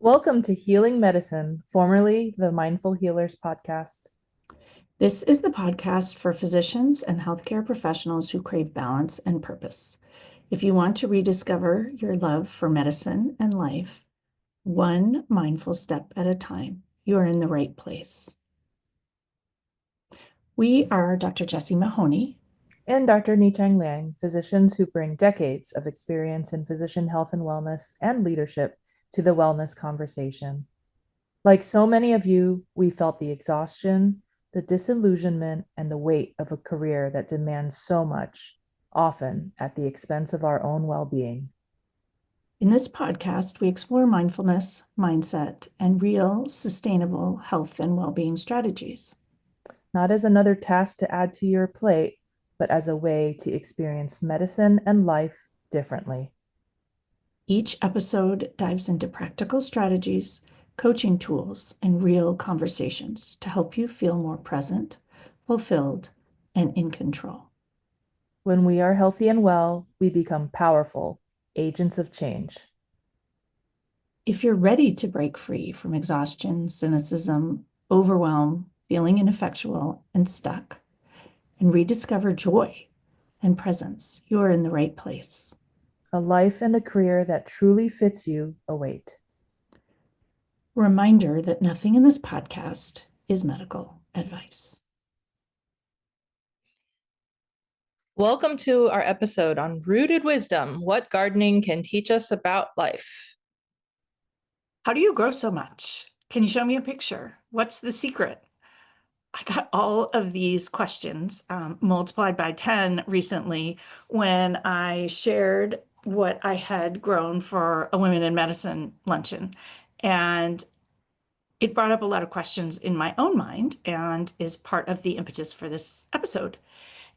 Welcome to Healing Medicine, formerly the Mindful Healers podcast. This is the podcast for physicians and healthcare professionals who crave balance and purpose. If you want to rediscover your love for medicine and life, one mindful step at a time, you are in the right place. We are Dr. Jessie Mahoney. And Dr. Nichang Liang, physicians who bring decades of experience in physician health and wellness and leadership to the wellness conversation. Like so many of you, we felt the exhaustion, the disillusionment, and the weight of a career that demands so much, often at the expense of our own well being. In this podcast, we explore mindfulness, mindset, and real, sustainable health and well-being strategies. Not as another task to add to your plate, but as a way to experience medicine and life differently. Each episode dives into practical strategies, coaching tools, and real conversations to help you feel more present, fulfilled, and in control. When we are healthy and well, we become powerful agents of change. If you're ready to break free from exhaustion, cynicism, overwhelm, feeling ineffectual and stuck, and rediscover joy and presence, you are in the right place. A life and a career that truly fits you await. Reminder that nothing in this podcast is medical advice. Welcome to our episode on Rooted Wisdom, what gardening can teach us about life. How do you grow so much? Can you show me a picture? What's the secret? I got all of these questions multiplied by 10 recently when I shared what I had grown for a Women in Medicine luncheon. And it brought up a lot of questions in my own mind and is part of the impetus for this episode.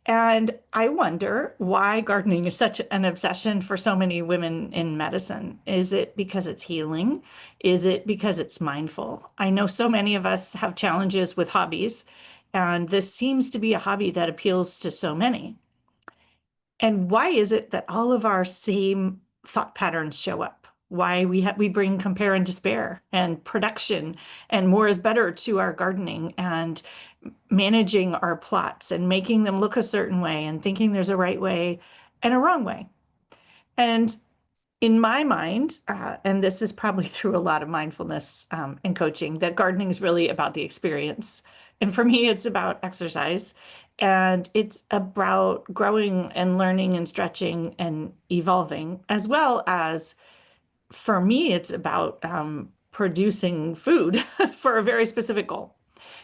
And I wonder why gardening is such an obsession for so many women in medicine. Is it because it's healing? Is it because it's mindful? I know so many of us have challenges with hobbies, and this seems to be a hobby that appeals to so many. And why is it that all of our same thought patterns show up? Why we bring compare and despair and production and more is better to our gardening and managing our plots and making them look a certain way and thinking there's a right way and a wrong way. And in my mind, and this is probably through a lot of mindfulness and coaching, that gardening is really about the experience. And for me, it's about exercise. And it's about growing and learning and stretching and evolving, as well as, for me, it's about producing food for a very specific goal.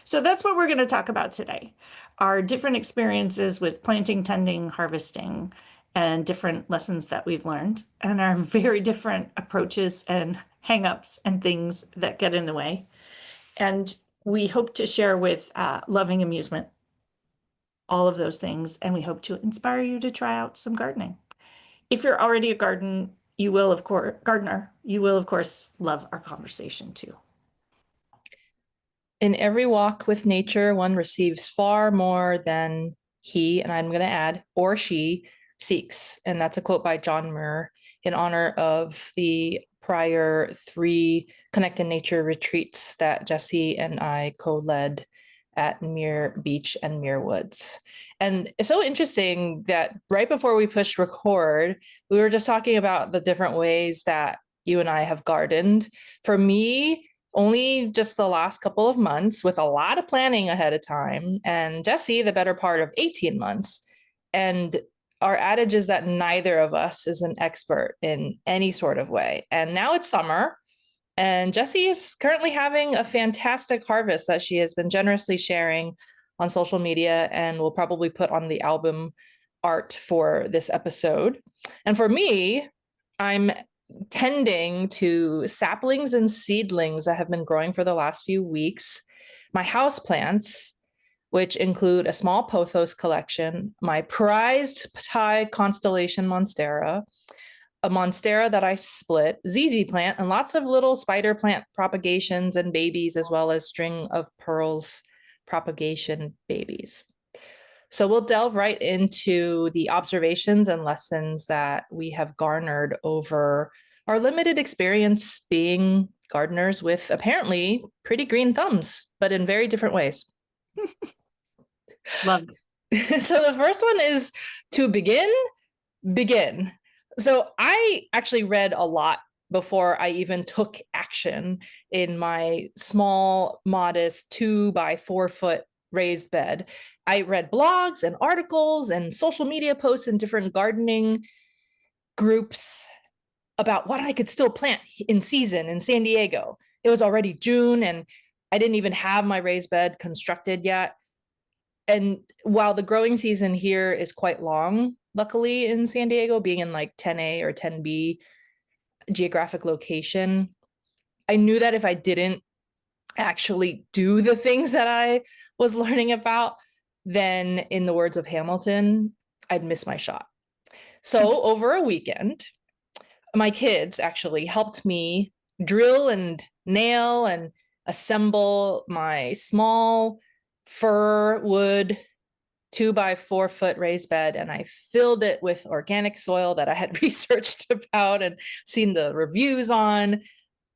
So that's what we're going to talk about today. Our different experiences with planting, tending, harvesting, and different lessons that we've learned, and our very different approaches and hangups and things that get in the way. And we hope to share with loving amusement all of those things, and we hope to inspire you to try out some gardening. If you're already a gardener, you will of course love our conversation too. In every walk with nature, one receives far more than he, and I'm going to add, or she seeks. And that's a quote by John Muir in honor of the prior 3 Connect in Nature retreats that Jessie and I co-led at Muir Beach and Muir Woods. And it's so interesting that right before we pushed record, we were just talking about the different ways that you and I have gardened. For me, only just the last couple of months with a lot of planning ahead of time, and Jessie, the better part of 18 months. And our adage is that neither of us is an expert in any sort of way. And now it's summer, and Jessie is currently having a fantastic harvest that she has been generously sharing on social media and will probably put on the album art for this episode. And for me, I'm tending to saplings and seedlings that have been growing for the last few weeks, my house plants, which include a small pothos collection, my prized Thai constellation monstera, a monstera that I split, ZZ plant, and lots of little spider plant propagations and babies, as well as string of pearls propagation babies. So we'll delve right into the observations and lessons that we have garnered over our limited experience being gardeners with apparently pretty green thumbs, but in very different ways. Love it. So the first one is to begin. So I actually read a lot before I even took action in my small, modest 2 by 4 foot raised bed. I read blogs and articles and social media posts in different gardening groups about what I could still plant in season in San Diego. It was already June and I didn't even have my raised bed constructed yet. And while the growing season here is quite long, luckily in San Diego, being in like 10A or 10B geographic location, I knew that if I didn't actually do the things that I was learning about, then in the words of Hamilton, I'd miss my shot. So over a weekend, my kids actually helped me drill and nail and assemble my small fir wood 2 by 4 foot raised bed, and I filled it with organic soil that I had researched about and seen the reviews on,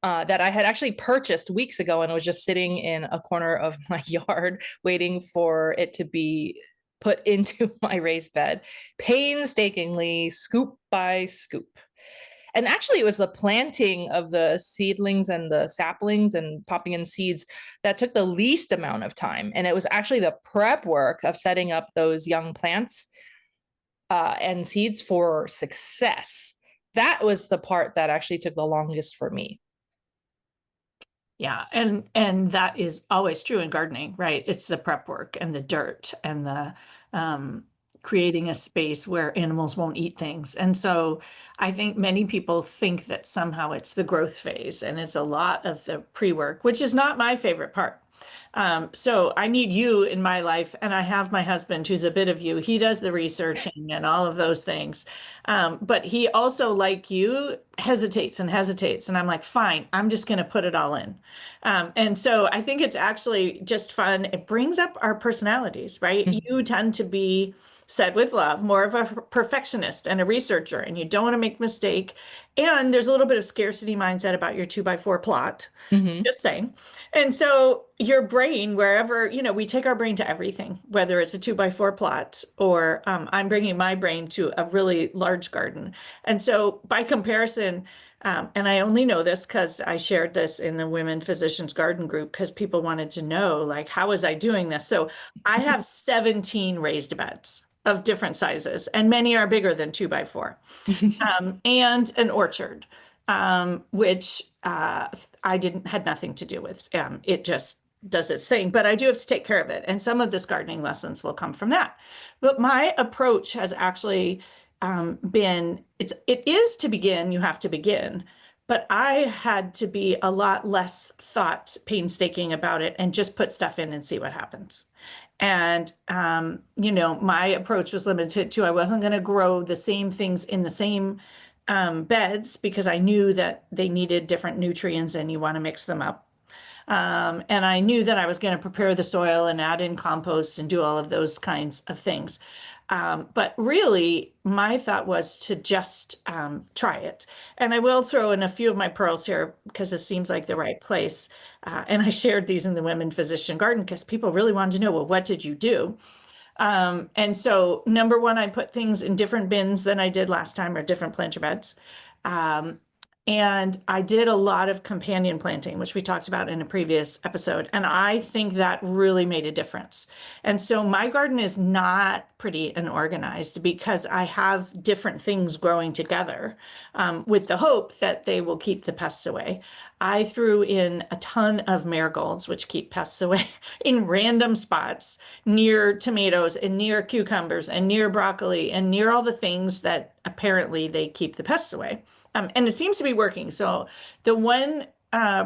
that I had actually purchased weeks ago and was just sitting in a corner of my yard waiting for it to be put into my raised bed, painstakingly, scoop by scoop. And actually, it was the planting of the seedlings and the saplings and popping in seeds that took the least amount of time. And it was actually the prep work of setting up those young plants and seeds for success. That was the part that actually took the longest for me. Yeah, and that is always true in gardening, right? It's the prep work and the dirt and the creating a space where animals won't eat things. And so I think many people think that somehow it's the growth phase and it's a lot of the pre-work, which is not my favorite part. So I need you in my life, and I have my husband who's a bit of you. He does the researching and all of those things. But he also, like you, hesitates and hesitates. And I'm like, fine, I'm just going to put it all in. And so I think it's actually just fun. It brings up our personalities, right? Mm-hmm. You tend to be, said with love, more of a perfectionist and a researcher, and you don't want to make a mistake. And there's a little bit of scarcity mindset about your 2 by 4 plot. Mm-hmm. Just saying. And so your brain, wherever, we take our brain to everything, whether it's a 2 by 4 plot or I'm bringing my brain to a really large garden. And so by comparison, and I only know this because I shared this in the Women Physicians Garden group because people wanted to know, like, how was I doing this? So I have 17 raised beds of different sizes, and many are bigger than 2 by 4, and an orchard, which I had nothing to do with. It just does its thing, but I do have to take care of it. And some of this gardening lessons will come from that. But my approach has actually it is to begin, you have to begin. But I had to be a lot less painstaking about it and just put stuff in and see what happens. And, my approach was limited to, I wasn't going to grow the same things in the same beds because I knew that they needed different nutrients and you want to mix them up. And I knew that I was going to prepare the soil and add in compost and do all of those kinds of things. But really, my thought was to just try it. And I will throw in a few of my pearls here because this seems like the right place. And I shared these in the Women Physician Garden because people really wanted to know, well, what did you do? And so number one, I put things in different bins than I did last time, or different planter beds. And I did a lot of companion planting, which we talked about in a previous episode. And I think that really made a difference. And so my garden is not pretty and organized because I have different things growing together with the hope that they will keep the pests away. I threw in a ton of marigolds, which keep pests away, in random spots near tomatoes and near cucumbers and near broccoli and near all the things that apparently they keep the pests away. And it seems to be working. So the one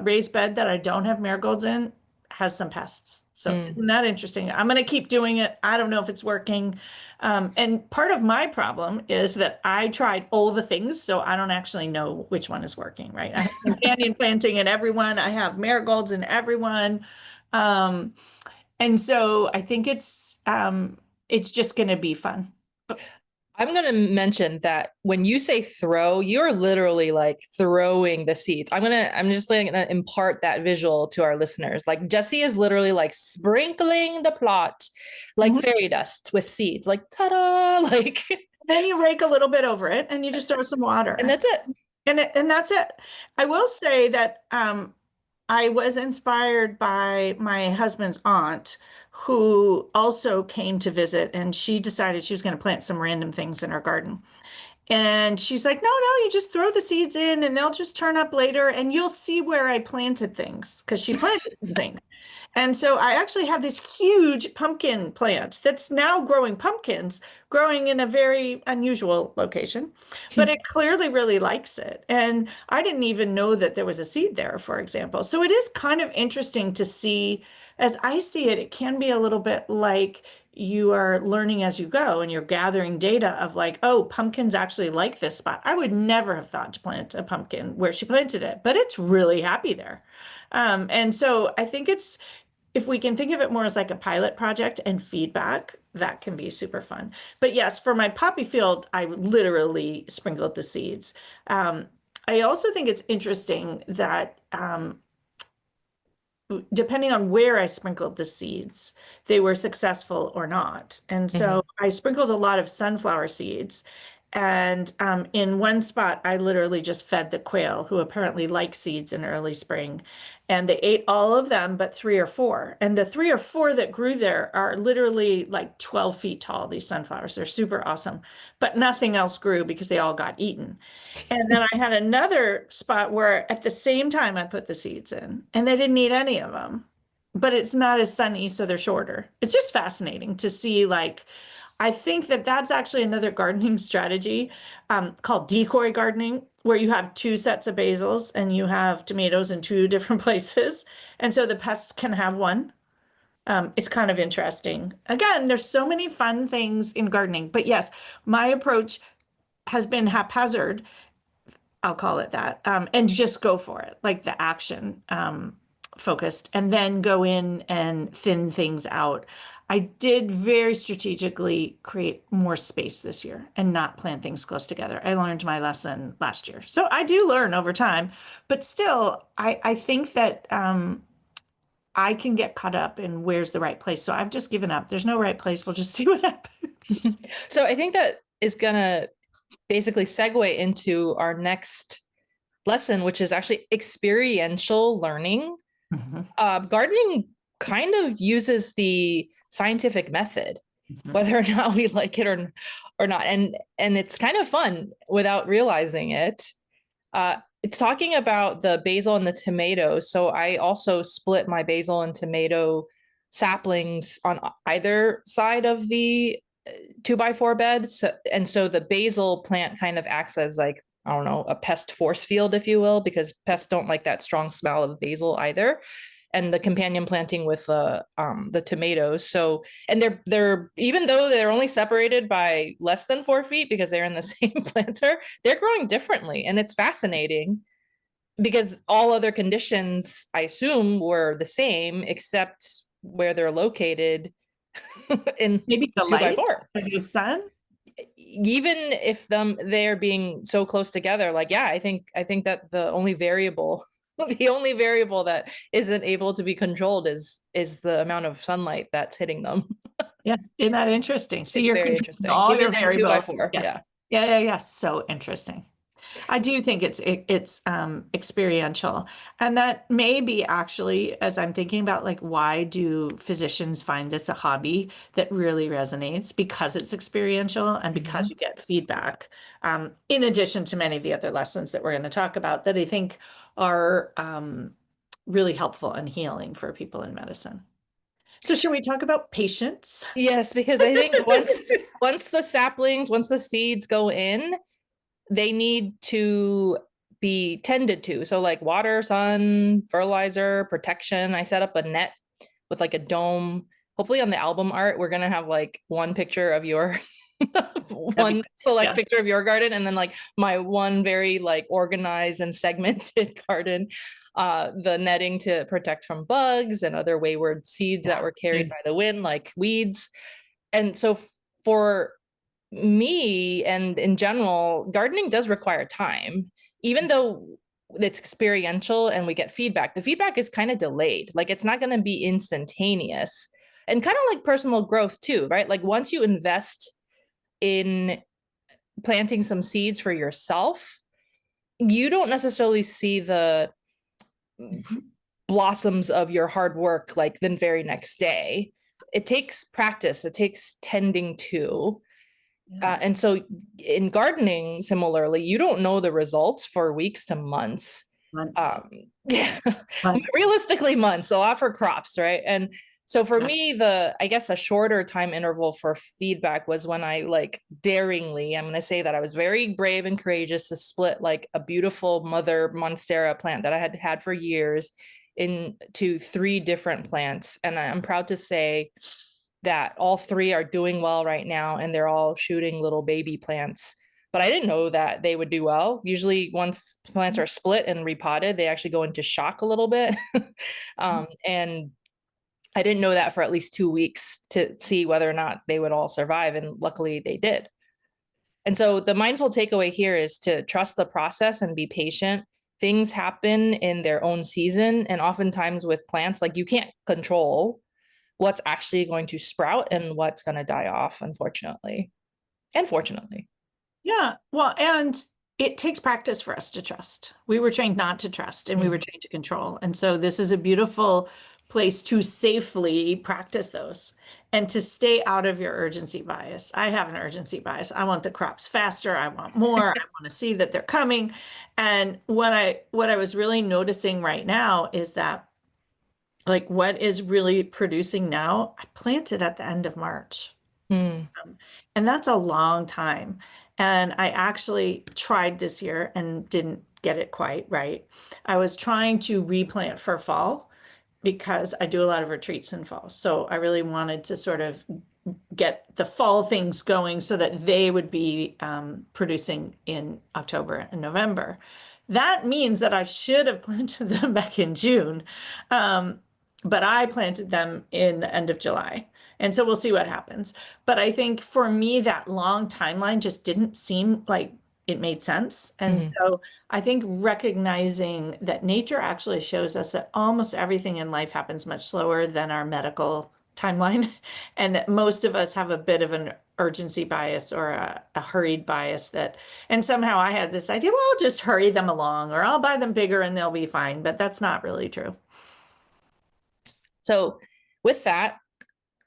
raised bed that I don't have marigolds in has some pests. So isn't that interesting? I'm going to keep doing it. I don't know if it's working. And part of my problem is that I tried all the things, so I don't actually know which one is working, right? I have companion planting in everyone. I have marigolds in everyone. And so I think it's just going to be fun. I'm going to mention that when you say throw, you're literally like throwing the seeds. I'm just going to impart that visual to our listeners. Like Jessie is literally like sprinkling the plot like fairy dust with seeds, like ta-da, like. Then you rake a little bit over it and you just throw some water. And that's it. And that's it. I will say that I was inspired by my husband's aunt, who also came to visit, and she decided she was going to plant some random things in her garden. And she's like, no, no, you just throw the seeds in and they'll just turn up later and you'll see where I planted things, because she planted some things. And so I actually have this huge pumpkin plant that's now growing pumpkins, growing in a very unusual location, but it clearly really likes it. And I didn't even know that there was a seed there, for example. So it is kind of interesting to see, as I see it, it can be a little bit like you are learning as you go and you're gathering data of like, oh, pumpkins actually like this spot. I would never have thought to plant a pumpkin where she planted it, but it's really happy there. And so I think it's, if we can think of it more as like a pilot project and feedback, that can be super fun. But yes, for my poppy field, I literally sprinkled the seeds. I also think it's interesting that depending on where I sprinkled the seeds, they were successful or not. And so I sprinkled a lot of sunflower seeds. And in one spot, I literally just fed the quail, who apparently like seeds in early spring. And they ate all of them, but 3 or 4. And the 3 or 4 that grew there are literally like 12 feet tall, these sunflowers. They're super awesome. But nothing else grew because they all got eaten. And then I had another spot where at the same time I put the seeds in, and they didn't eat any of them. But it's not as sunny, so they're shorter. It's just fascinating to see, like, I think that that's actually another gardening strategy called decoy gardening, where you have 2 sets of basils and you have tomatoes in 2 different places. And so the pests can have one. It's kind of interesting. Again, there's so many fun things in gardening. But yes, my approach has been haphazard, I'll call it that, and just go for it, like the action focused, and then go in and thin things out. I did very strategically create more space this year and not plant things close together. I learned my lesson last year. So I do learn over time, but still, I think that I can get caught up in where's the right place. So I've just given up. There's no right place. We'll just see what happens. So I think that is going to basically segue into our next lesson, which is actually experiential learning. Gardening kind of uses the scientific method, whether or not we like it or not. And it's kind of fun without realizing it. It's talking about the basil and the tomatoes. So I also split my basil and tomato saplings on either side of the 2x4 bed. So the basil plant kind of acts as like, I don't know, a pest force field, if you will, because pests don't like that strong smell of basil either. And the companion planting with the tomatoes. So, and they're even though they're only separated by less than 4 feet because they're in the same planter, they're growing differently, and it's fascinating because all other conditions, I assume, were the same except where they're located in Maybe the 2x4. Maybe the sun. Even if they're being so close together, like, yeah, I think that the only variable that isn't able to be controlled is the amount of sunlight that's hitting them. Yeah, isn't that interesting? So you're very controlling interesting. all Even your variables. 2x4, yeah. Yeah. So interesting. I do think it's experiential, and that may be actually, as I'm thinking about, like, why do physicians find this a hobby that really resonates? Because it's experiential and because you get feedback, in addition to many of the other lessons that we're going to talk about that I think are really helpful and healing for people in medicine. So should we talk about patience? Yes, because I think once the seeds go in, they need to be tended to. So like water, sun, fertilizer, protection. I set up a net with like a dome. Hopefully on the album art, we're going to have like one picture of your one select picture of your garden, and then like my one very like organized and segmented garden. The netting to protect from bugs and other wayward seeds that were carried by the wind, like weeds. And so for me and in general, gardening does require time, even though it's experiential and we get feedback. The feedback is kind of delayed. Like it's not going to be instantaneous, and kind of like personal growth too, right? Like once you invest in planting some seeds for yourself, you don't necessarily see the blossoms of your hard work like the very next day. It takes practice, it takes tending to. And so in gardening, similarly, you don't know the results for weeks to months. Months. Yeah, Months. realistically months, a lot for crops, right? And so for me, I guess a shorter time interval for feedback was when I like daringly, I'm going to say that I was very brave and courageous to split like a beautiful mother monstera plant that I had had for years into 3 different plants. And I'm proud to say that all 3 are doing well right now, and they're all shooting little baby plants. But I didn't know that they would do well. Usually once plants are split and repotted, they actually go into shock a little bit. And I didn't know that for at least 2 weeks to see whether or not they would all survive. And luckily they did. And so the mindful takeaway here is to trust the process and be patient. Things happen in their own season. And oftentimes with plants, like you can't control what's actually going to sprout and what's going to die off, unfortunately. And fortunately. Yeah. Well, and it takes practice for us to trust. We were trained not to trust, and we were trained to control. And so this is a beautiful place to safely practice those and to stay out of your urgency bias. I have an urgency bias. I want the crops faster. I want more. I want to see that they're coming. And what I was really noticing right now is that like what is really producing now, I planted at the end of March. And that's a long time. And I actually tried this year and didn't get it quite right. I was trying to replant for fall because I do a lot of retreats in fall. So I really wanted to sort of get the fall things going so that they would be producing in October and November. That means that I should have planted them back in June, but I planted them in the end of July. And so we'll see what happens. But I think for me, that long timeline just didn't seem like it made sense. And so I think recognizing that nature actually shows us that almost everything in life happens much slower than our medical timeline, and that most of us have a bit of an urgency bias or a hurried bias that, and somehow I had this idea, well, I'll just hurry them along or I'll buy them bigger and they'll be fine. But that's not really true. So with that,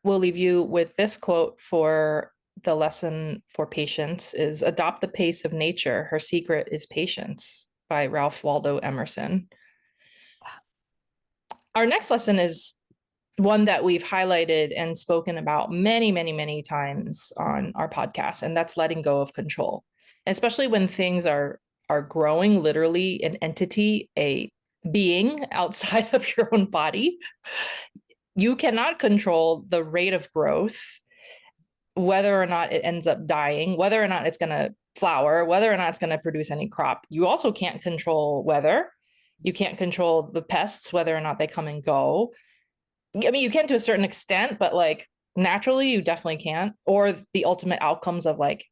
we'll leave you with this quote for the lesson for patience is adopt the pace of nature. Her secret is patience by Ralph Waldo Emerson. Our next lesson is one that we've highlighted and spoken about many, many, many times on our podcast, and that's letting go of control, especially when things are growing, literally an entity, a being outside of your own body. You cannot control the rate of growth, whether or not it ends up dying, whether or not it's going to flower, whether or not it's going to produce any crop. You also can't control weather. You can't control the pests, whether or not they come and go. I mean, you can to a certain extent, but like naturally, you definitely can't. Or the ultimate outcomes of like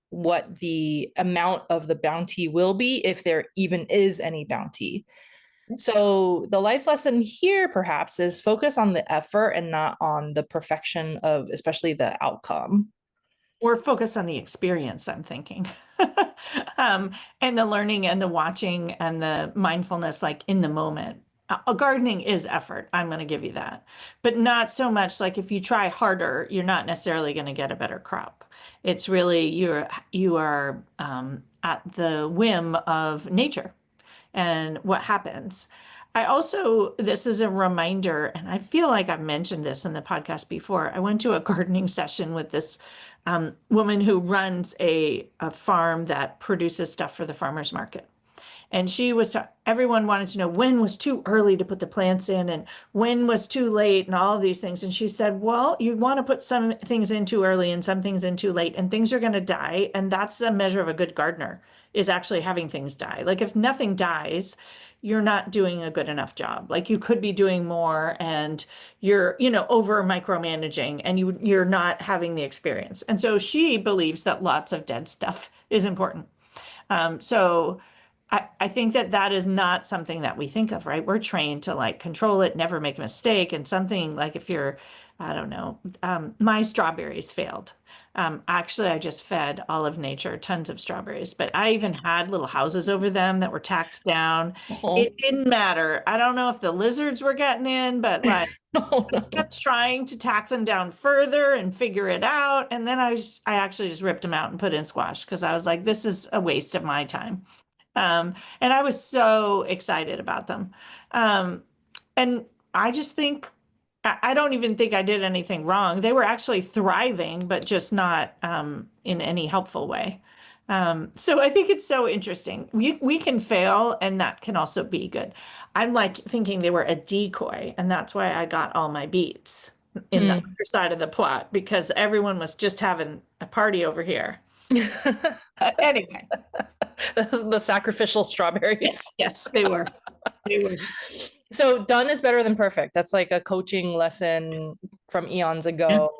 what the amount of the bounty will be, if there even is any bounty. So the life lesson here perhaps is focus on the effort and not on the perfection of especially the outcome. Or focus on the experience, I'm thinking. And the learning and the watching and the mindfulness, like in the moment. Gardening is effort. I'm going to give you that. But not so much like if you try harder, you're not necessarily going to get a better crop. It's really you are at the whim of nature and what happens. I also, this is a reminder, and I feel like I've mentioned this in the podcast before. I went to a gardening session with this woman who runs a farm that produces stuff for the farmer's market. And everyone wanted to know when was too early to put the plants in and when was too late and all of these things. And she said, well, you want to put some things in too early and some things in too late, and things are going to die. And that's a measure of a good gardener, is actually having things die. Like if nothing dies, you're not doing a good enough job. Like you could be doing more and you're, over micromanaging and you're not having the experience. And so she believes that lots of dead stuff is important. So I think that is not something that we think of, right? We're trained to like control it, never make a mistake. And something like if you're, I don't know, my strawberries failed. Actually, I just fed all of nature tons of strawberries, but I even had little houses over them that were tacked down. Oh, It didn't matter. I don't know if the lizards were getting in, but like no, I no. kept trying to tack them down further and figure it out. And then I actually just ripped them out and put in squash because I was like, this is a waste of my time. And I was so excited about them. Um, and I just think, I don't even think I did anything wrong. They were actually thriving, but just not in any helpful way. So I think it's so interesting. We can fail, and that can also be good. I'm like thinking they were a decoy, and that's why I got all my beets in the Mm. other side of the plot because everyone was just having a party over here. Anyway, The sacrificial strawberries. yes, they were. They were. So done is better than perfect. That's like a coaching lesson from eons ago.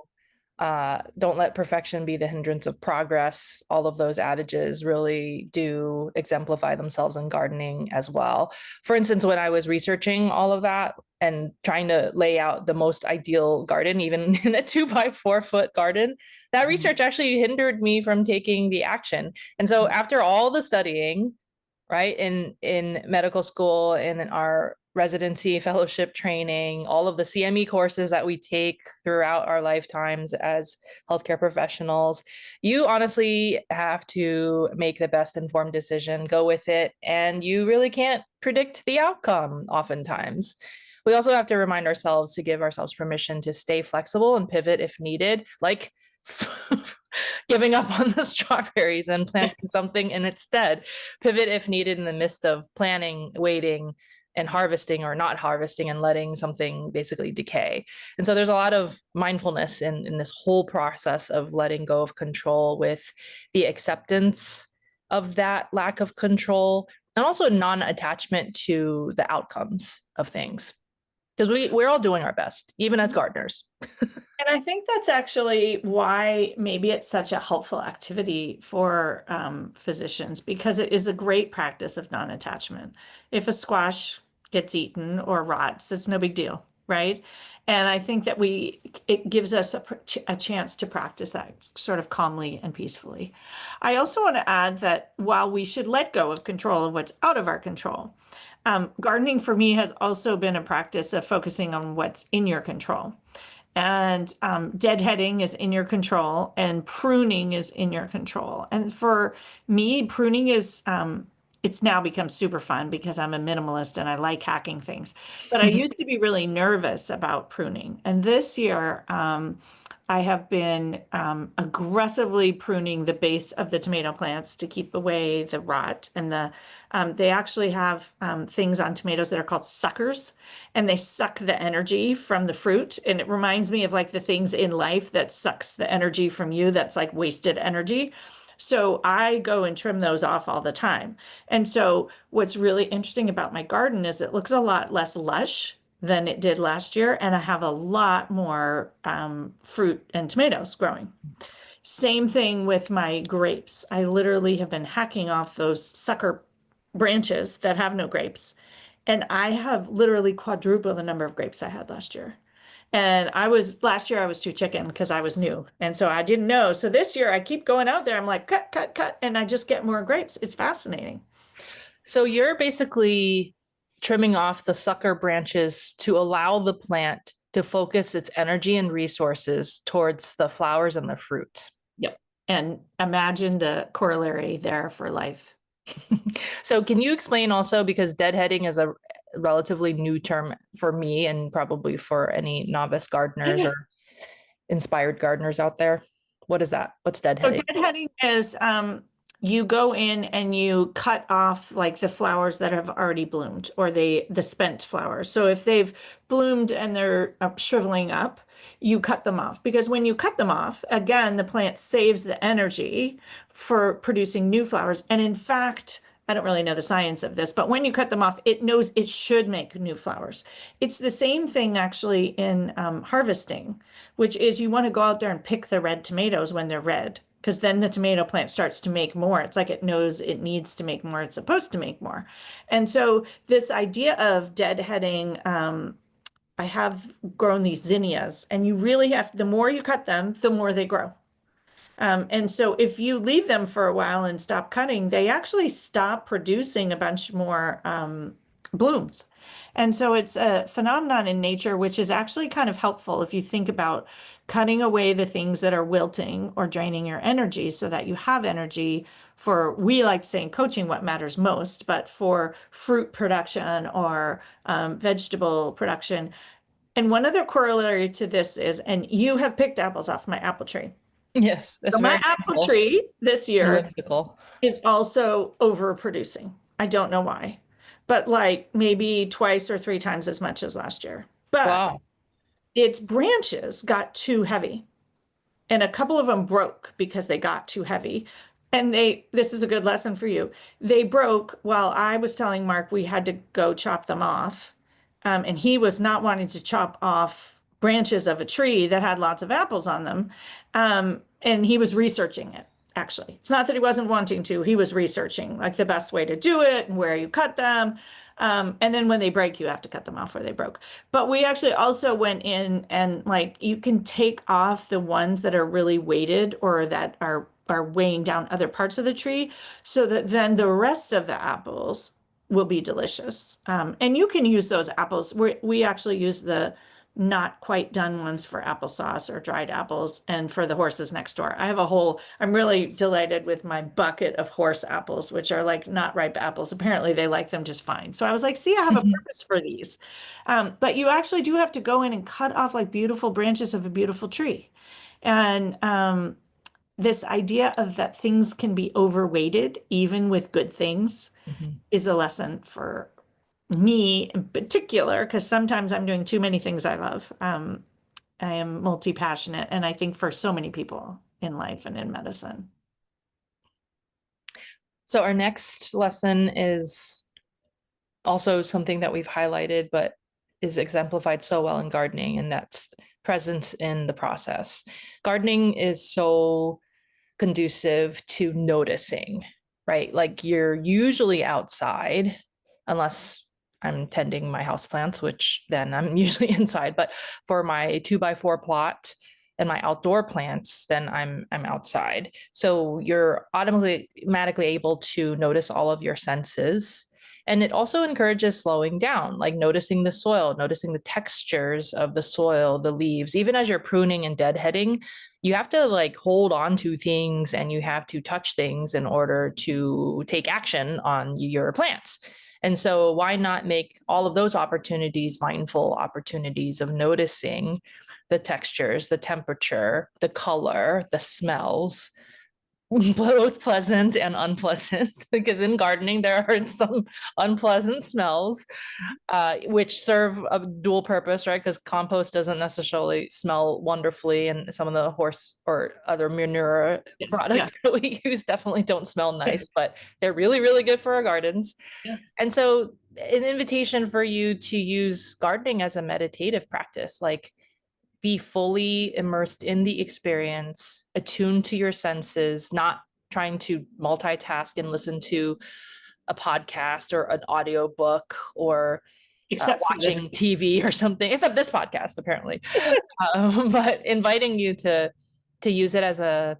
Don't let perfection be the hindrance of progress. All of those adages really do exemplify themselves in gardening as well. For instance, when I was researching all of that and trying to lay out the most ideal garden, even in a 2 by 4 foot garden, that research actually hindered me from taking the action. And so after all the studying, right, in medical school and in our residency, fellowship training, all of the CME courses that we take throughout our lifetimes as healthcare professionals, you honestly have to make the best informed decision, go with it, and you really can't predict the outcome oftentimes. We also have to remind ourselves to give ourselves permission to stay flexible and pivot if needed, like giving up on the strawberries and planting something in its stead. Pivot if needed in the midst of planning, waiting, and harvesting or not harvesting and letting something basically decay. And so there's a lot of mindfulness in this whole process of letting go of control, with the acceptance of that lack of control and also non-attachment to the outcomes of things. Because we're all doing our best, even as gardeners. And I think that's actually why maybe it's such a helpful activity for physicians, because it is a great practice of non-attachment. If a squash gets eaten or rots, it's no big deal, right? And I think that it gives us a chance to practice that sort of calmly and peacefully. I also want to add that while we should let go of control of what's out of our control, gardening for me has also been a practice of focusing on what's in your control. And deadheading is in your control, and pruning is in your control. And for me, pruning is, it's now become super fun because I'm a minimalist and I like hacking things. But I used to be really nervous about pruning. And this year, I have been aggressively pruning the base of the tomato plants to keep away the rot. And they actually have things on tomatoes that are called suckers, and they suck the energy from the fruit. And it reminds me of like the things in life that sucks the energy from you, that's like wasted energy. So I go and trim those off all the time. And so what's really interesting about my garden is it looks a lot less lush than it did last year, and I have a lot more fruit and tomatoes growing. Same thing with my grapes. I literally have been hacking off those sucker branches that have no grapes, and I have literally quadrupled the number of grapes I had last year. And last year I was too chicken because I was new. And so I didn't know. So this year I keep going out there. I'm like, cut, cut, cut. And I just get more grapes. It's fascinating. So you're basically trimming off the sucker branches to allow the plant to focus its energy and resources towards the flowers and the fruits. Yep. And imagine the corollary there for life. So can you explain also, because deadheading is a relatively new term for me and probably for any novice gardeners or inspired gardeners out there. What is that? What's deadheading? So deadheading is you go in and you cut off like the flowers that have already bloomed, or the spent flowers. So if they've bloomed and they're shriveling up, you cut them off, because when you cut them off, again, the plant saves the energy for producing new flowers. And in fact, I don't really know the science of this, but when you cut them off, it knows it should make new flowers. It's the same thing actually in harvesting, which is you want to go out there and pick the red tomatoes when they're red, because then the tomato plant starts to make more. It's like it knows it needs to make more. It's supposed to make more. And so this idea of deadheading, I have grown these zinnias, and you really have, the more you cut them, the more they grow. And so if you leave them for a while and stop cutting, they actually stop producing a bunch more blooms. And so it's a phenomenon in nature, which is actually kind of helpful if you think about cutting away the things that are wilting or draining your energy so that you have energy for, we like to say in coaching, what matters most, but for fruit production or vegetable production. And one other corollary to this is, and you have picked apples off my apple tree. Yes, it's So my very apple mindful tree this and year whimsical. is also overproducing. I don't know why, but like maybe twice or three times as much as last year. But Wow. its branches got too heavy, and a couple of them broke because they got too heavy. And this is a good lesson for you. They broke while I was telling Mark we had to go chop them off. And he was not wanting to chop off branches of a tree that had lots of apples on them. And he was researching it, actually. It's not that he wasn't wanting to, he was researching like the best way to do it and where you cut them. And then when they break, you have to cut them off where they broke. But we actually also went in and like you can take off the ones that are really weighted or that are weighing down other parts of the tree so that then the rest of the apples will be delicious. And you can use those apples. We actually use the not quite done ones for applesauce or dried apples and for the horses next door. I have a whole, I'm really delighted with my bucket of horse apples, which are like not ripe apples. Apparently they like them just fine. So I was like, see, I have a Mhm. purpose for these. But you actually do have to go in and cut off like beautiful branches of a beautiful tree. And this idea of that things can be overweighted, even with good things, Mhm. is a lesson for me in particular, because sometimes I'm doing too many things I love. I am multi-passionate, and I think for so many people in life and in medicine. So our next lesson is also something that we've highlighted, but is exemplified so well in gardening, and that's presence in the process. Gardening is so conducive to noticing, right? Like you're usually outside, unless I'm tending my houseplants, which then I'm usually inside. But for my 2x4 plot and my outdoor plants, then I'm outside. So you're automatically able to notice all of your senses. And it also encourages slowing down, like noticing the soil, noticing the textures of the soil, the leaves. Even as you're pruning and deadheading, you have to like hold on to things and you have to touch things in order to take action on your plants. And so why not make all of those opportunities mindful opportunities of noticing the textures, the temperature, the color, the smells, both pleasant and unpleasant, because in gardening there are some unpleasant smells, which serve a dual purpose, right? Because compost doesn't necessarily smell wonderfully, and some of the horse or other manure Yeah. products that we use definitely don't smell nice, but they're really, really good for our gardens. Yeah. And so, an invitation for you to use gardening as a meditative practice, like be fully immersed in the experience, attuned to your senses, not trying to multitask and listen to a podcast or an audio book or Except for this. watching TV or something, except this podcast, apparently. But inviting you to use it as a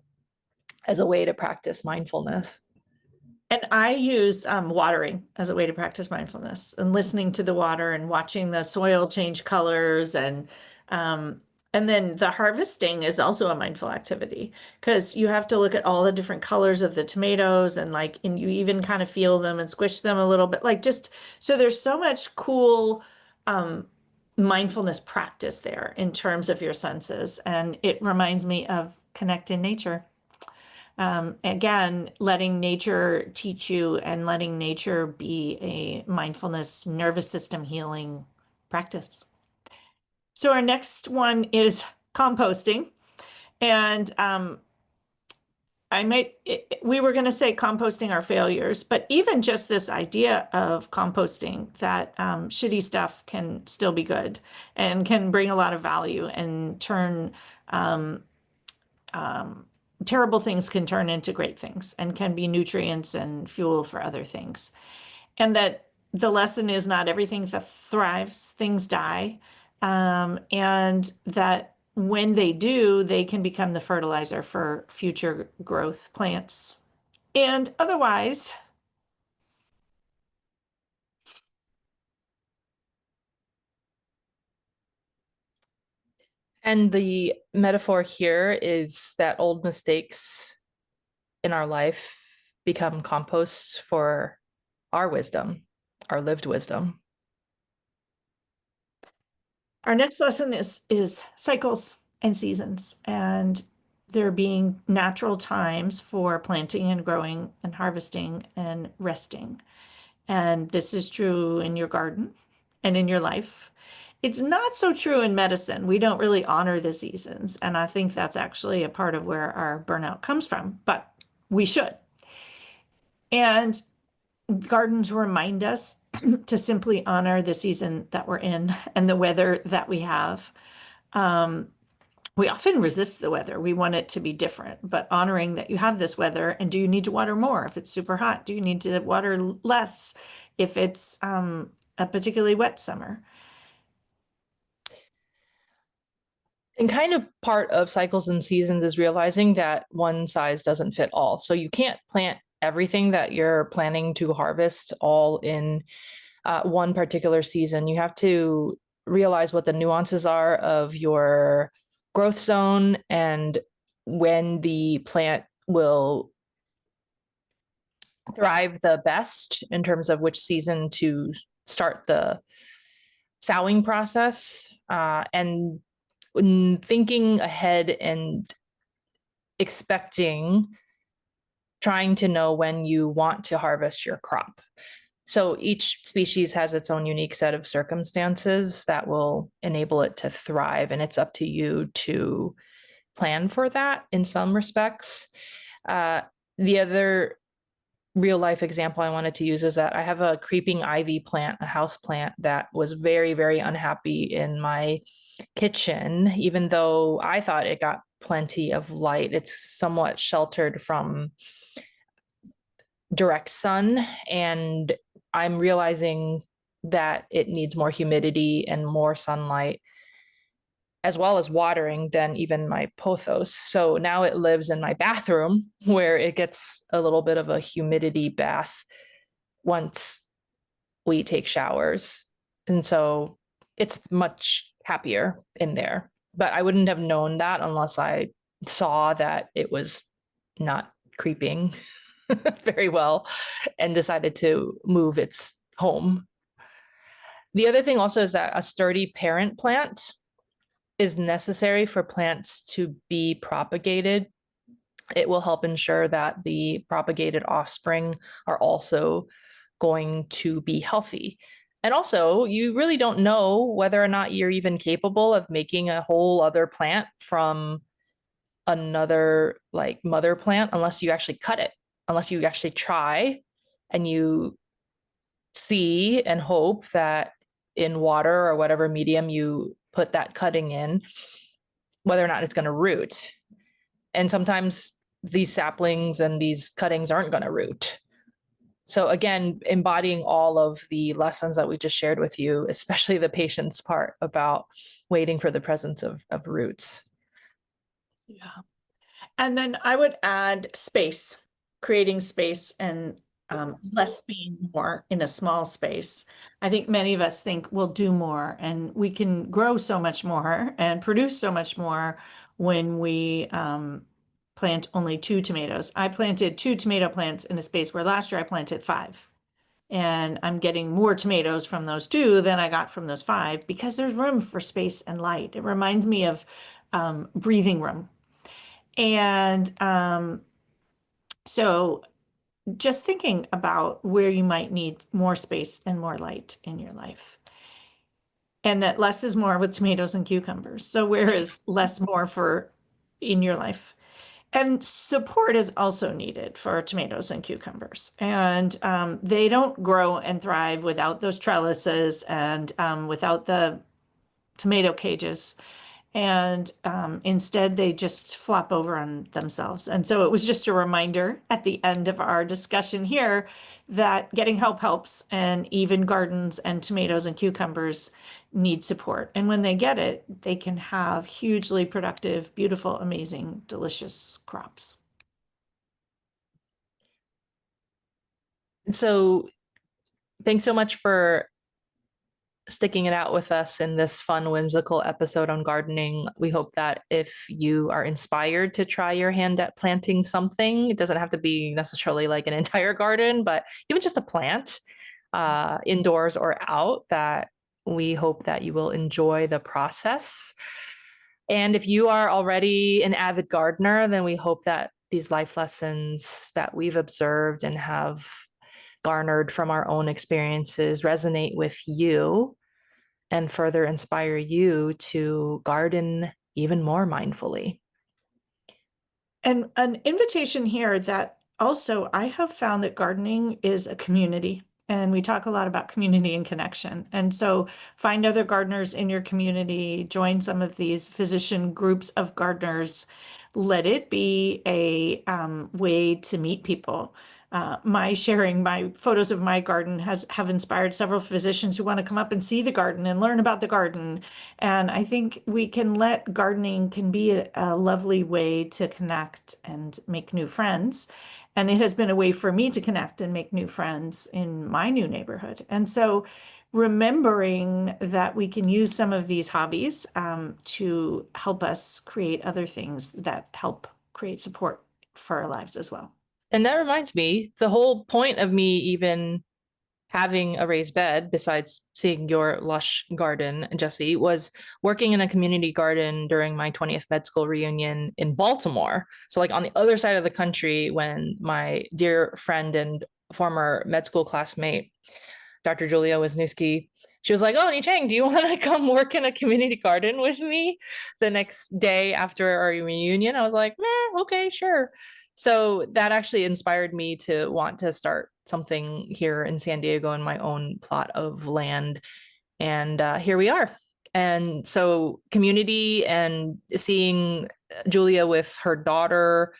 way to practice mindfulness. And I use watering as a way to practice mindfulness and listening to the water and watching the soil change colors and then the harvesting is also a mindful activity because you have to look at all the different colors of the tomatoes and like and you even kind of feel them and squish them a little bit like just so there's so much cool mindfulness practice there in terms of your senses and it reminds me of connect in nature. Again, letting nature teach you and letting nature be a mindfulness nervous system healing practice. So our next one is composting. And we were going to say composting our failures, but even just this idea of composting that shitty stuff can still be good and can bring a lot of value and turn um, terrible things can turn into great things and can be nutrients and fuel for other things. And that the lesson is not everything that thrives, things die. And that when they do, they can become the fertilizer for future growth plants. And otherwise, And the metaphor here is that old mistakes in our life become composts for our wisdom, our lived wisdom. our next lesson is cycles and seasons, and there being natural times for planting and growing and harvesting and resting. And this is true in your garden and in your life. It's not so true in medicine. We don't really honor the seasons. And I think that's actually a part of where our burnout comes from, but we should. And gardens remind us to simply honor the season that we're in and the weather that we have. We often resist the weather. We want it to be different, but honoring that you have this weather, and do you need to water more if it's super hot? Do you need to water less if it's a particularly wet summer? And kind of part of cycles and seasons is realizing that one size doesn't fit all. So you can't plant everything that you're planning to harvest all in one particular season. You have to realize what the nuances are of your growth zone and when the plant will thrive the best in terms of which season to start the sowing process. And when thinking ahead and expecting, trying to know when you want to harvest your crop. So each species has its own unique set of circumstances that will enable it to thrive, and it's up to you to plan for that in some respects. The other real life example I wanted to use is that I have a creeping ivy plant, a house plant that was very, very unhappy in my kitchen, even though I thought it got plenty of light. It's somewhat sheltered from direct sun, and I'm realizing that it needs more humidity and more sunlight as well as watering than even my pothos. So now it lives in my bathroom where it gets a little bit of a humidity bath once we take showers. And so it's much happier in there. But I wouldn't have known that unless I saw that it was not creeping very well and decided to move its home. The other thing also is that a sturdy parent plant is necessary for plants to be propagated. It will help ensure that the propagated offspring are also going to be healthy. And also, you really don't know whether or not you're even capable of making a whole other plant from another like mother plant unless you actually cut it, unless you actually try and you see and hope that in water or whatever medium you put that cutting in, whether or not it's going to root. And sometimes these saplings and these cuttings aren't going to root. So again, embodying all of the lessons that we just shared with you, especially the patience part about waiting for the presence of roots. Yeah. And then I would add space, creating space and less being more in a small space. I think many of us think we'll do more and we can grow so much more and produce so much more when we plant only 2 tomatoes. I planted 2 tomato plants in a space where last year I planted 5. And I'm getting more tomatoes from those 2 than I got from those 5 because there's room for space and light. It reminds me of breathing room. And so just thinking about where you might need more space and more light in your life. And that less is more with tomatoes and cucumbers. So where is less more for in your life? And support is also needed for tomatoes and cucumbers. And they don't grow and thrive without those trellises and without the tomato cages. And instead, they just flop over on themselves. And so it was just a reminder at the end of our discussion here that getting help helps, and even gardens and tomatoes and cucumbers need support. And when they get it, they can have hugely productive, beautiful, amazing, delicious crops. So thanks so much for sticking it out with us in this fun, whimsical episode on gardening. We hope that if you are inspired to try your hand at planting something, it doesn't have to be necessarily like an entire garden, but even just a plant, indoors or out, that we hope that you will enjoy the process. And if you are already an avid gardener, then we hope that these life lessons that we've observed and have garnered from our own experiences resonate with you and further inspire you to garden even more mindfully. And an invitation here that also I have found that gardening is a community. And we talk a lot about community and connection. And so find other gardeners in your community, join some of these physician groups of gardeners. Let it be a way to meet people. My sharing my photos of my garden have inspired several physicians who want to come up and see the garden and learn about the garden. And I think we can let gardening can be a lovely way to connect and make new friends. And it has been a way for me to connect and make new friends in my new neighborhood. And so remembering that we can use some of these hobbies to help us create other things that help create support for our lives as well. And that reminds me, the whole point of me even having a raised bed, besides seeing your lush garden, Jessie, was working in a community garden during my 20th med school reunion in Baltimore. So like on the other side of the country, when my dear friend and former med school classmate, Dr. Julia Wisniewski, she was like, "Oh, Ni Chang, do you want to come work in a community garden with me the next day after our reunion?" I was like, "Meh, okay, sure." So that actually inspired me to want to start something here in San Diego in my own plot of land. And here we are. And so community and seeing Julia with her daughter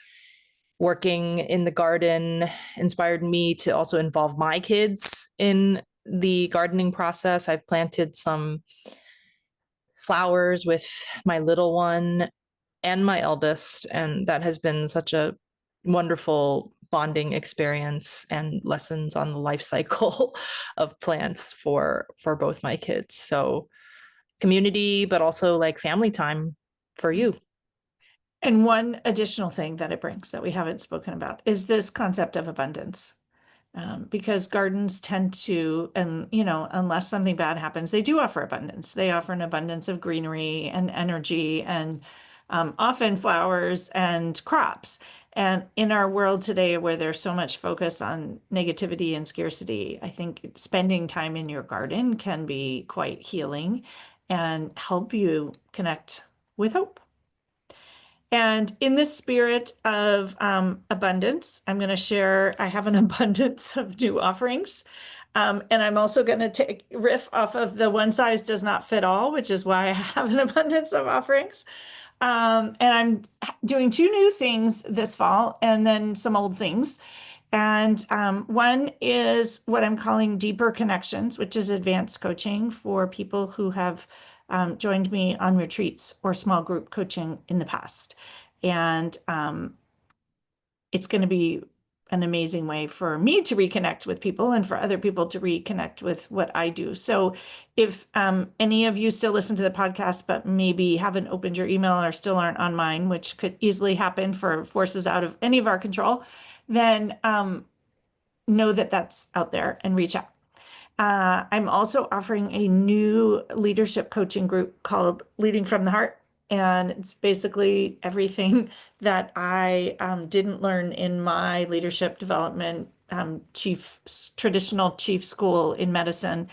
working in the garden inspired me to also involve my kids in the gardening process. I've planted some flowers with my little one and my eldest, and that has been such a wonderful bonding experience and lessons on the life cycle of plants for both my kids. So community, but also like family time for you. And one additional thing that it brings that we haven't spoken about is this concept of abundance. Because gardens tend to, and unless something bad happens, they do offer abundance. They offer an abundance of greenery and energy and often flowers and crops. And in our world today, where there's so much focus on negativity and scarcity, I think spending time in your garden can be quite healing and help you connect with hope. And in this spirit of abundance, I'm going to share, I have an abundance of new offerings. And I'm also going to riff off of the one size does not fit all, which is why I have an abundance of offerings. And I'm doing 2 new things this fall and then some old things. And one is what I'm calling deeper connections, which is advanced coaching for people who have joined me on retreats or small group coaching in the past. And it's going to be an amazing way for me to reconnect with people and for other people to reconnect with what I do. So if any of you still listen to the podcast, but maybe haven't opened your email or still aren't on mine, which could easily happen for forces out of any of our control, then know that that's out there and reach out. I'm also offering a new leadership coaching group called Leading from the Heart. And it's basically everything that I didn't learn in my leadership development traditional chief school in medicine,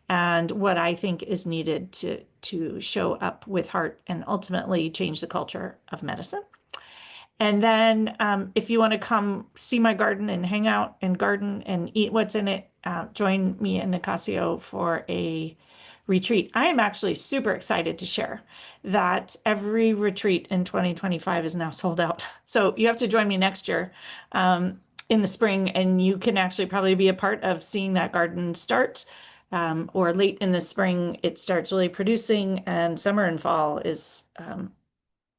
and what I think is needed to show up with heart and ultimately change the culture of medicine. And then if you want to come see my garden and hang out and garden and eat what's in it, join me and Nicasio for a retreat. I am actually super excited to share that every retreat in 2025 is now sold out. So you have to join me next year in the spring, and you can actually probably be a part of seeing that garden start. Or late in the spring, it starts really producing, and summer and fall is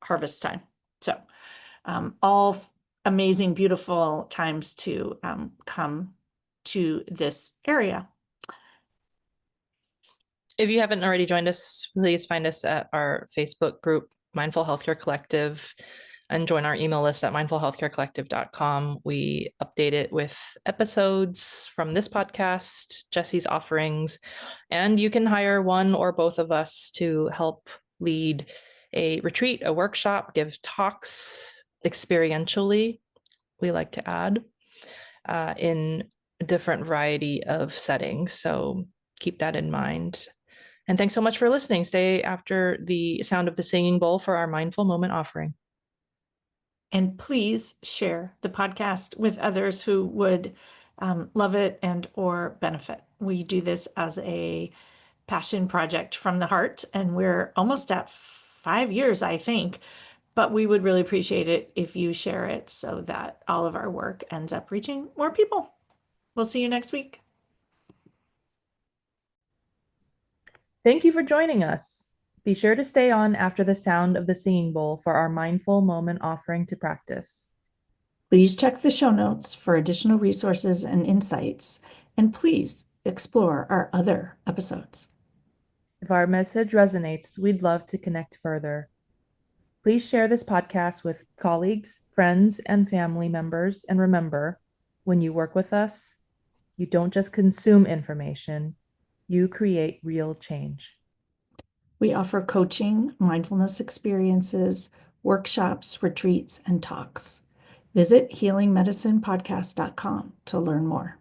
harvest time. So all amazing, beautiful times to come to this area. If you haven't already joined us, please find us at our Facebook group, Mindful Healthcare Collective, and join our email list at mindfulhealthcarecollective.com. We update it with episodes from this podcast, Jessie's offerings, and you can hire one or both of us to help lead a retreat, a workshop, give talks experientially, we like to add, in a different variety of settings. So keep that in mind. And thanks so much for listening. Stay after the sound of the singing bowl for our mindful moment offering. And please share the podcast with others who would love it and or benefit. We do this as a passion project from the heart, and we're almost at 5 years, I think. But we would really appreciate it if you share it so that all of our work ends up reaching more people. We'll see you next week. Thank you for joining us. Be sure to stay on after the sound of the singing bowl for our mindful moment offering to practice. Please check the show notes for additional resources and insights, and please explore our other episodes. If our message resonates, we'd love to connect further. Please share this podcast with colleagues, friends, and family members. And remember, when you work with us, you don't just consume information, you create real change. We offer coaching, mindfulness experiences, workshops, retreats, and talks. Visit healingmedicinepodcast.com to learn more.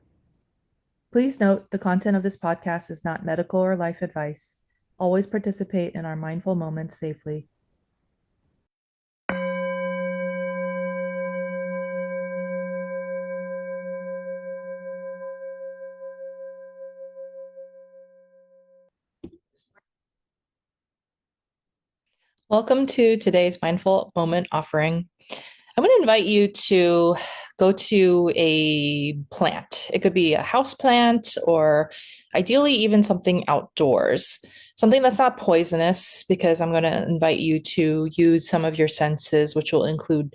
Please note the content of this podcast is not medical or life advice. Always participate in our mindful moments safely. Welcome to today's mindful moment offering. I'm going to invite you to go to a plant. It could be a house plant or ideally even something outdoors, something that's not poisonous, because I'm going to invite you to use some of your senses, which will include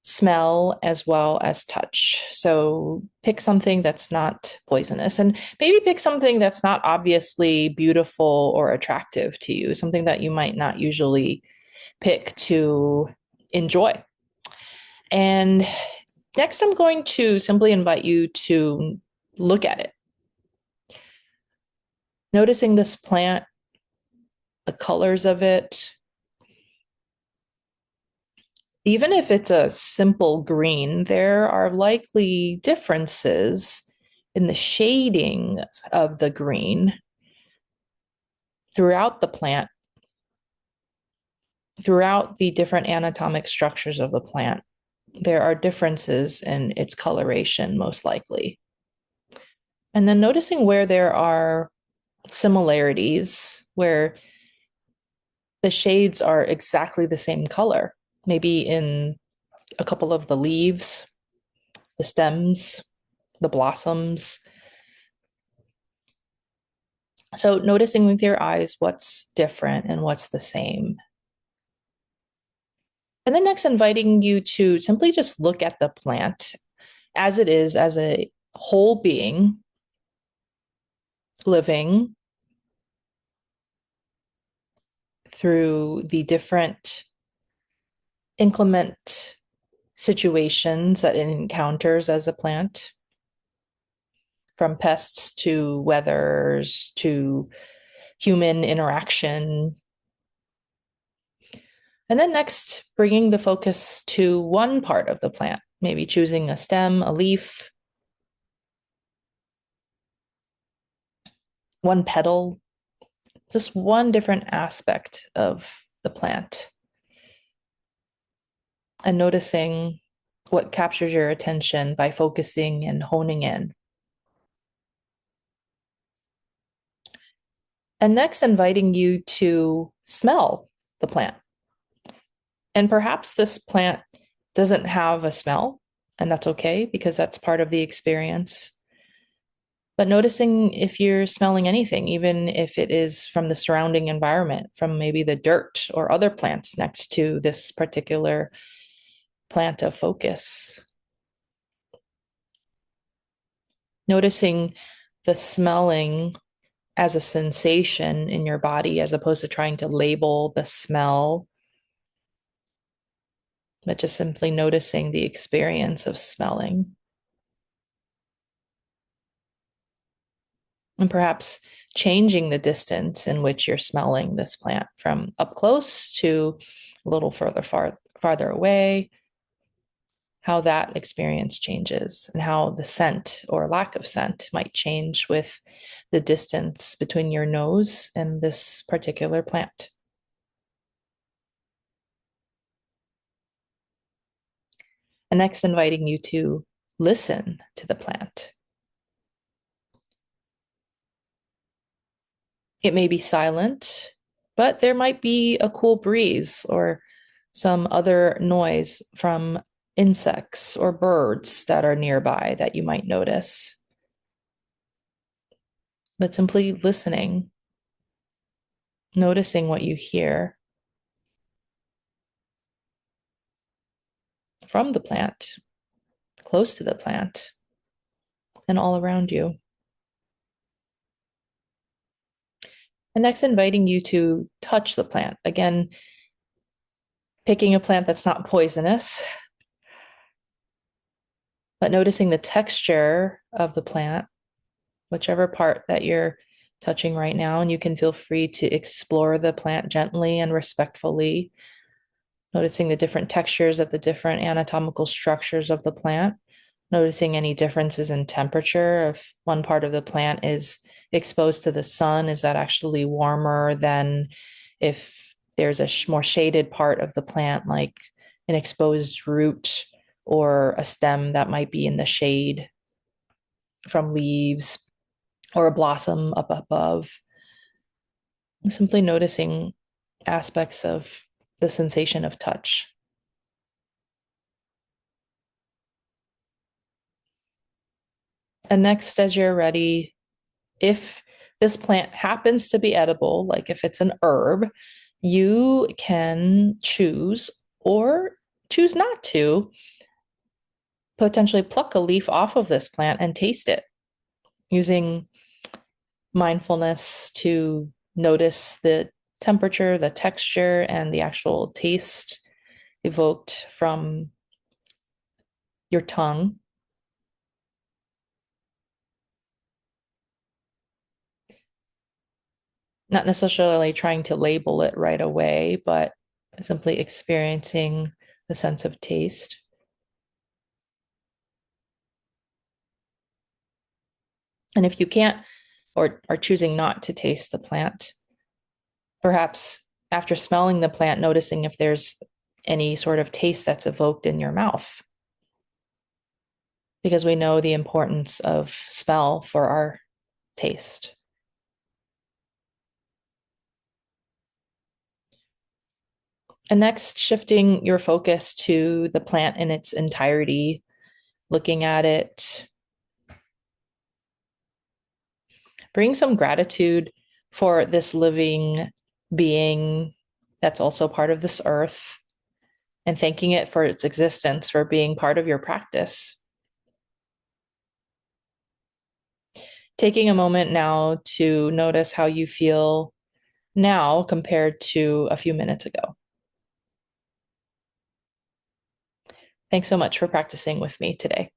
smell as well as touch. So pick something that's not poisonous, and maybe pick something that's not obviously beautiful or attractive to you, something that you might not usually pick to enjoy. And next, I'm going to simply invite you to look at it. Noticing this plant, the colors of it. Even if it's a simple green, there are likely differences in the shading of the green throughout the plant, throughout the different anatomic structures of the plant. There are differences in its coloration, most likely. And then noticing where there are similarities, where the shades are exactly the same color, maybe in a couple of the leaves, the stems, the blossoms. So noticing with your eyes what's different and what's the same. And then next, inviting you to simply just look at the plant as it is, as a whole being, living through the different inclement situations that it encounters as a plant, from pests to weathers to human interaction. And then next, bringing the focus to one part of the plant, maybe choosing a stem, a leaf, one petal, just one different aspect of the plant. and noticing what captures your attention by focusing and honing in. And next, inviting you to smell the plant. And perhaps this plant doesn't have a smell, and that's okay because that's part of the experience. But noticing if you're smelling anything, even if it is from the surrounding environment, from maybe the dirt or other plants next to this particular plant of focus. Noticing the smelling as a sensation in your body as opposed to trying to label the smell, but just simply noticing the experience of smelling. And perhaps changing the distance in which you're smelling this plant from up close to a little farther away, how that experience changes and how the scent or lack of scent might change with the distance between your nose and this particular plant. And next, inviting you to listen to the plant. It may be silent, but there might be a cool breeze or some other noise from insects or birds that are nearby that you might notice. But simply listening, noticing what you hear from the plant, close to the plant, and all around you. And next, inviting you to touch the plant. Again, picking a plant that's not poisonous, but noticing the texture of the plant, whichever part that you're touching right now. And you can feel free to explore the plant gently and respectfully, noticing the different textures of the different anatomical structures of the plant, noticing any differences in temperature. If one part of the plant is exposed to the sun, is that actually warmer than if there's a more shaded part of the plant, like an exposed root or a stem that might be in the shade from leaves or a blossom up above. Simply noticing aspects of the sensation of touch. And next, as you're ready, if this plant happens to be edible, like if it's an herb, you can choose or choose not to potentially pluck a leaf off of this plant and taste it using mindfulness to notice the temperature, the texture, and the actual taste evoked from your tongue. Not necessarily trying to label it right away, but simply experiencing the sense of taste. And if you can't or are choosing not to taste the plant, perhaps after smelling the plant, noticing if there's any sort of taste that's evoked in your mouth. Because we know the importance of smell for our taste. And next, shifting your focus to the plant in its entirety, looking at it. Bring some gratitude for this living being that's also part of this earth, and thanking it for its existence, for being part of your practice. Taking a moment now to notice how you feel now compared to a few minutes ago. Thanks so much for practicing with me today.